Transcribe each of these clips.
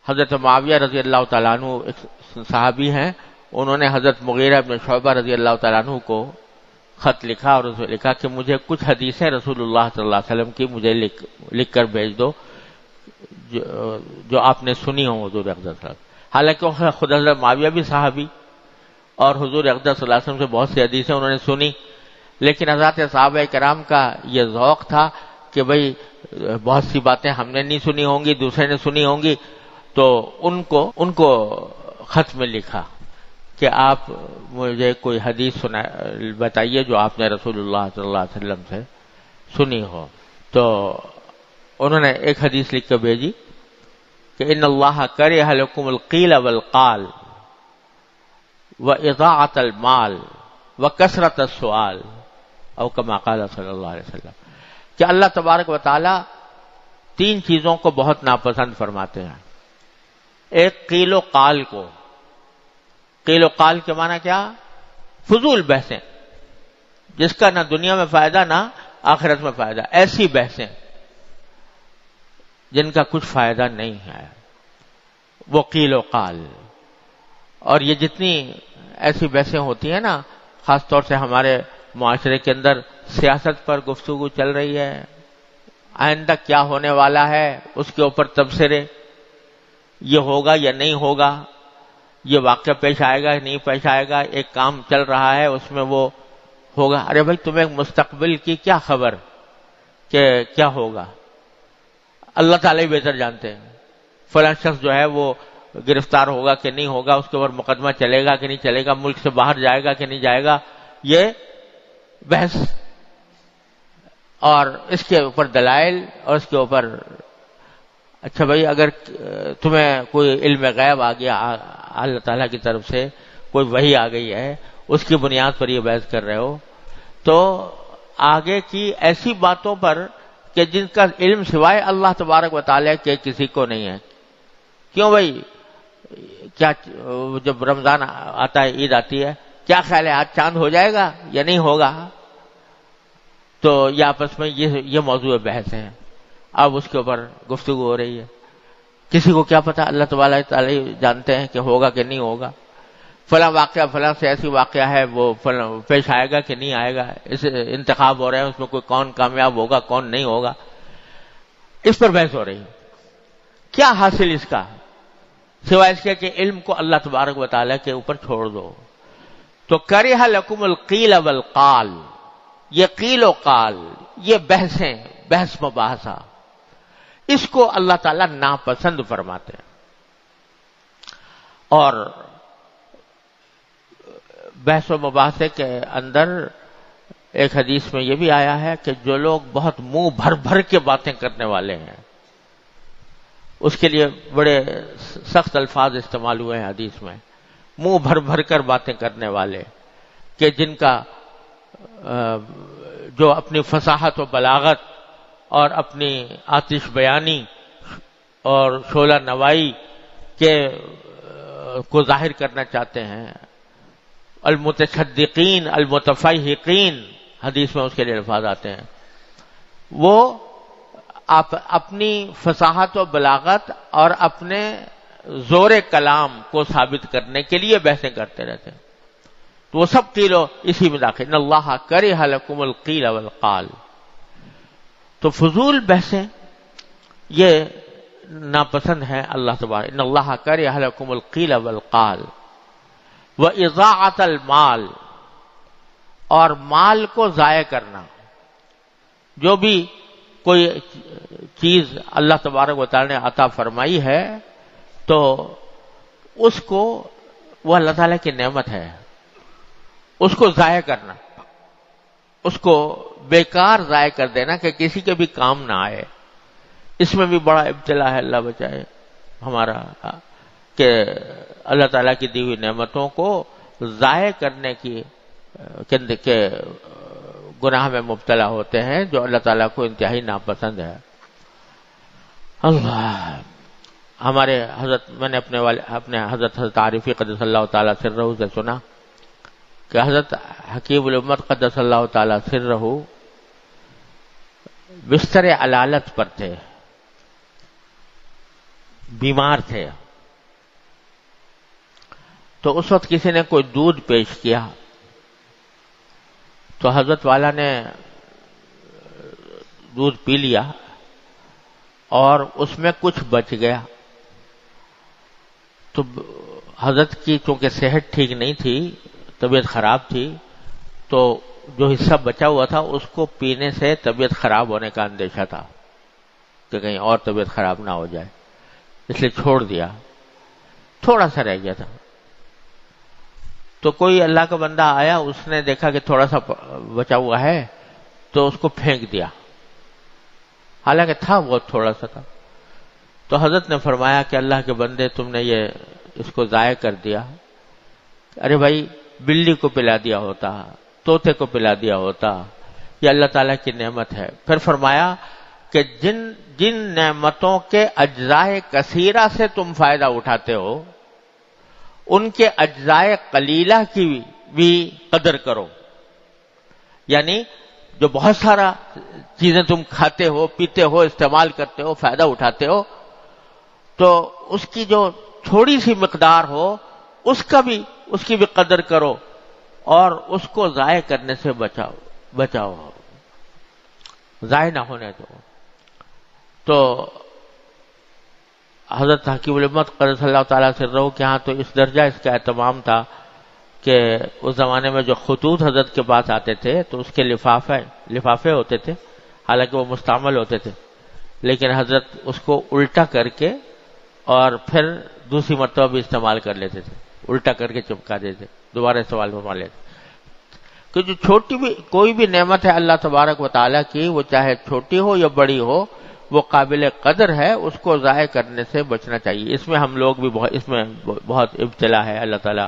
حضرت معاویہ رضی اللہ تعالیٰ عنہ ایک صحابی ہیں، انہوں نے حضرت مغیرہ بن شعبہ رضی اللہ تعالیٰ عنہ کو خط لکھا اور اس میں لکھا کہ مجھے کچھ حدیثیں رسول اللہ صلی اللہ علیہ وسلم کی مجھے لکھ کر بھیج دو جو آپ نے سنی ہوں حضور اقدس صلی اللہ علیہ وسلم۔ حالانکہ خود حضرت معاویہ بھی صحابی اور حضور اقدس صلی اللہ علیہ وسلم سے بہت سی حدیثیں انہوں نے سنی، لیکن حضرات صحابہ کرام کا یہ ذوق تھا کہ بھئی بہت سی باتیں ہم نے نہیں سنی ہوں گی، دوسرے نے سنی ہوں گی، تو ان کو خط میں لکھا کہ آپ مجھے کوئی حدیث بتائیے جو آپ نے رسول اللہ صلی اللہ علیہ وسلم سے سنی ہو۔ تو انہوں نے ایک حدیث لکھ کے بھیجی کہ ان اللہ کرہ لکم القیل والقال واضاعۃ المال وکثرۃ السؤال او کما قال صلی اللہ علیہ وسلم، کہ اللہ تبارک و تعالی 3 چیزوں کو بہت ناپسند فرماتے ہیں۔ ایک قیل و قال کو، قیل و قال کے معنی کیا؟ فضول بحثیں جس کا نہ دنیا میں فائدہ نہ آخرت میں فائدہ، ایسی بحثیں جن کا کچھ فائدہ نہیں ہے، وہ قیل و قال۔ اور یہ جتنی ایسی بحثیں ہوتی ہیں نا، خاص طور سے ہمارے معاشرے کے اندر سیاست پر گفتگو چل رہی ہے، آئندہ کیا ہونے والا ہے اس کے اوپر تبصرے، یہ ہوگا یا نہیں ہوگا، یہ واقعہ پیش آئے گا یا نہیں پیش آئے گا، ایک کام چل رہا ہے اس میں وہ ہوگا۔ ارے بھائی تمہیں مستقبل کی کیا خبر کہ کیا ہوگا؟ اللہ تعالیٰ ہی بہتر جانتے ہیں۔ فلاں شخص جو ہے وہ گرفتار ہوگا کہ نہیں ہوگا، اس کے اوپر مقدمہ چلے گا کہ نہیں چلے گا، ملک سے باہر جائے گا کہ نہیں جائے گا، یہ بحث اور اس کے اوپر دلائل اور اس کے اوپر اچھا بھائی اگر تمہیں کوئی علم غیب آ گیا اللہ تعالیٰ کی طرف سے، کوئی وحی آ گئی ہے، اس کی بنیاد پر یہ بحث کر رہے ہو، تو آگے کی ایسی باتوں پر کہ جن کا علم سوائے اللہ تبارک و تعالیٰ کے کسی کو نہیں ہے۔ کیوں بھائی؟ کیا جب رمضان آتا ہے، عید آتی ہے، کیا خیال ہے آج چاند ہو جائے گا یا نہیں ہوگا؟ تو یہ آپس میں یہ موضوع بحث ہے، اب اس کے اوپر گفتگو ہو رہی ہے۔ کسی کو کیا پتا، اللہ تبارک تعالیٰ جانتے ہیں کہ ہوگا کہ نہیں ہوگا، فلاں واقعہ فلاں سے ایسی واقعہ ہے وہ پیش آئے گا کہ نہیں آئے گا، اس انتخاب ہو رہے ہیں، اس میں کوئی کون کامیاب ہوگا کون نہیں ہوگا، اس پر بحث ہو رہی ہے۔ کیا حاصل اس کا سوائے اس کے کہ علم کو اللہ تبارک و تعالیٰ کے اوپر چھوڑ دو۔ تو کرہ لکم القیل والقال، یہ قیل و قال، یہ بحثیں، بحث مباحثہ، اس کو اللہ تعالیٰ ناپسند فرماتے ہیں۔ اور بحث و مباحثے کے اندر ایک حدیث میں یہ بھی آیا ہے کہ جو لوگ بہت منہ بھر بھر کے باتیں کرنے والے ہیں، اس کے لیے بڑے سخت الفاظ استعمال ہوئے ہیں حدیث میں، منہ بھر بھر کر باتیں کرنے والے، کہ جن کا جو اپنی فصاحت و بلاغت اور اپنی آتش بیانی اور شعلہ نوائی کے کو ظاہر کرنا چاہتے ہیں، المتشدقین المتفیہقین حدیث میں اس کے لیے الفاظ آتے ہیں، وہ اپنی فصاحت و بلاغت اور اپنے زور کلام کو ثابت کرنے کے لیے بحثیں کرتے رہتے ہیں، تو وہ سب قیلو اسی میں داخل۔ ان اللہ کرہ لکم القیل والقال، تو فضول بحثیں یہ ناپسند ہیں اللہ تبارک۔ ان اللہ کرہ لکم القیل والقال واضاعۃ المال، اور مال کو ضائع کرنا، جو بھی کوئی چیز اللہ تبارک و تعالی نے عطا فرمائی ہے تو اس کو، وہ اللہ تعالیٰ کی نعمت ہے، اس کو ضائع کرنا، اس کو بیکار ضائع کر دینا کہ کسی کے بھی کام نہ آئے، اس میں بھی بڑا ابتلا ہے، اللہ بچائے ہمارا، کہ اللہ تعالیٰ کی دی ہوئی نعمتوں کو ضائع کرنے کے گناہ میں مبتلا ہوتے ہیں، جو اللہ تعالیٰ کو انتہائی ناپسند ہے۔ اللہ، ہمارے حضرت، میں نے اپنے حضرت عارفی قدس اللہ تعالیٰ سرہ سے سنا کہ حضرت حکیم الامت قدس اللہ تعالیٰ سرہ بستر علالت پر تھے، بیمار تھے. تو اس وقت کسی نے کوئی دودھ پیش کیا تو حضرت والا نے دودھ پی لیا اور اس میں کچھ بچ گیا. تو حضرت کی چونکہ صحت ٹھیک نہیں تھی، طبیعت خراب تھی، تو جو حصہ بچا ہوا تھا اس کو پینے سے طبیعت خراب ہونے کا اندیشہ تھا کہ کہیں اور طبیعت خراب نہ ہو جائے، اس لیے چھوڑ دیا. تھوڑا سا رہ گیا تھا. تو کوئی اللہ کا بندہ آیا، اس نے دیکھا کہ تھوڑا سا بچا ہوا ہے تو اس کو پھینک دیا، حالانکہ تھا بہت تھوڑا سا تھا. تو حضرت نے فرمایا کہ اللہ کے بندے تم نے یہ اس کو ضائع کر دیا. ارے بھائی، بلی کو پلا دیا ہوتا، طوطے کو پلا دیا ہوتا، یہ اللہ تعالیٰ کی نعمت ہے. پھر فرمایا کہ جن نعمتوں کے اجزائے کثیرہ سے تم فائدہ اٹھاتے ہو، ان کے اجزائے قلیلہ کی بھی قدر کرو. یعنی جو بہت سارا چیزیں تم کھاتے ہو، پیتے ہو، استعمال کرتے ہو، فائدہ اٹھاتے ہو، تو اس کی جو تھوڑی سی مقدار ہو اس کی بھی قدر کرو اور اس کو ضائع کرنے سے بچاؤ، ضائع نہ ہونے دو. تو حضرت حکیم الامت قدس اللہ تعالیٰ سرہ کے ہاں تو اس درجہ اس کا اہتمام تھا کہ اس زمانے میں جو خطوط حضرت کے پاس آتے تھے تو اس کے لفافے ہوتے تھے، حالانکہ وہ مستعمل ہوتے تھے، لیکن حضرت اس کو الٹا کر کے اور پھر دوسری مرتبہ بھی استعمال کر لیتے تھے، الٹا کر کے چپکا دیتے، دوبارہ استعمال فرما لیتے. کہ جو کوئی بھی نعمت ہے اللہ تبارک و تعالیٰ کی، وہ چاہے چھوٹی ہو یا بڑی ہو، وہ قابل قدر ہے، اس کو ضائع کرنے سے بچنا چاہیے. اس میں ہم لوگ بھی اس میں بہت ابتلا ہے، اللہ تعالیٰ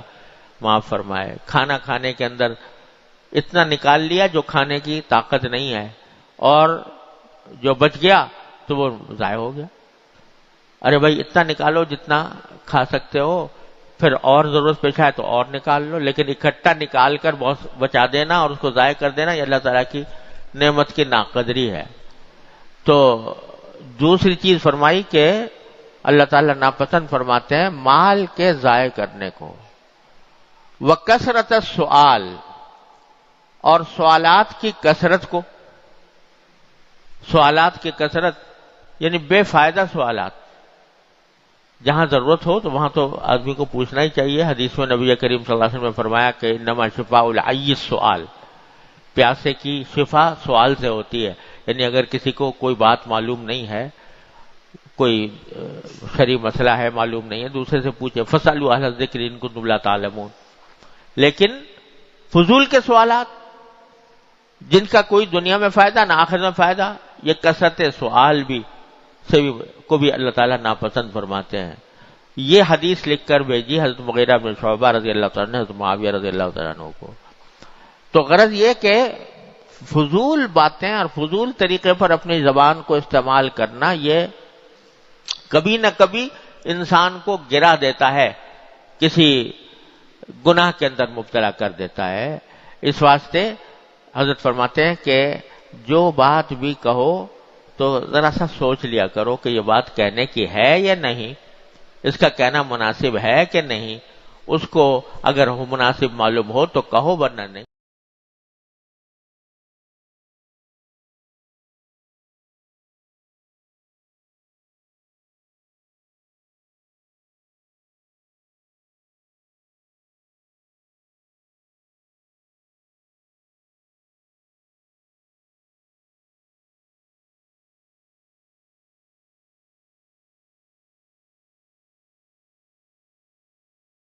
معاف فرمائے. کھانا کھانے کے اندر اتنا نکال لیا جو کھانے کی طاقت نہیں ہے، اور جو بچ گیا تو وہ ضائع ہو گیا. ارے بھائی، اتنا نکالو جتنا کھا سکتے ہو، پھر اور ضرورت پیش آئے تو اور نکال لو، لیکن اکٹھا نکال کر بہت بچا دینا اور اس کو ضائع کر دینا، یہ اللہ تعالیٰ کی نعمت کی ناقدری ہے. تو دوسری چیز فرمائی کہ اللہ تعالیٰ ناپسند فرماتے ہیں مال کے ضائع کرنے کو. وَكَثْرَةَ السُّؤَالِ، اور سوالات کی کثرت کو. سوالات کی کثرت یعنی بے فائدہ سوالات. جہاں ضرورت ہو تو وہاں تو آدمی کو پوچھنا ہی چاہیے. حدیث میں نبی کریم صلی اللہ علیہ وسلم نے فرمایا کہ انما شفاء العی السؤال، پیاسے کی شفا سوال سے ہوتی ہے. یعنی اگر کسی کو کوئی بات معلوم نہیں ہے، کوئی شرعی مسئلہ ہے معلوم نہیں ہے، دوسرے سے پوچھے. فَاسْأَلُوا أَهْلَ الذِّكْرِ إِن كُنتُمْ لَا تَعْلَمُونَ. لیکن فضول کے سوالات جن کا کوئی دنیا میں فائدہ نہ آخرت میں فائدہ، یہ کثرت سوال کو بھی اللہ تعالیٰ ناپسند فرماتے ہیں. یہ حدیث لکھ کر بھیجی حضرت مغیرہ بن شعبہ رضی اللہ تعالیٰ عنہ نے حضرت معاویہ رضی اللہ تعالیٰ عنہ کو. تو غرض یہ کہ فضول باتیں اور فضول طریقے پر اپنی زبان کو استعمال کرنا، یہ کبھی نہ کبھی انسان کو گرا دیتا ہے، کسی گناہ کے اندر مبتلا کر دیتا ہے. اس واسطے حضرت فرماتے ہیں کہ جو بات بھی کہو تو ذرا سا سوچ لیا کرو کہ یہ بات کہنے کی ہے یا نہیں، اس کا کہنا مناسب ہے کہ نہیں. اس کو اگر مناسب معلوم ہو تو کہو، ورنہ نہیں.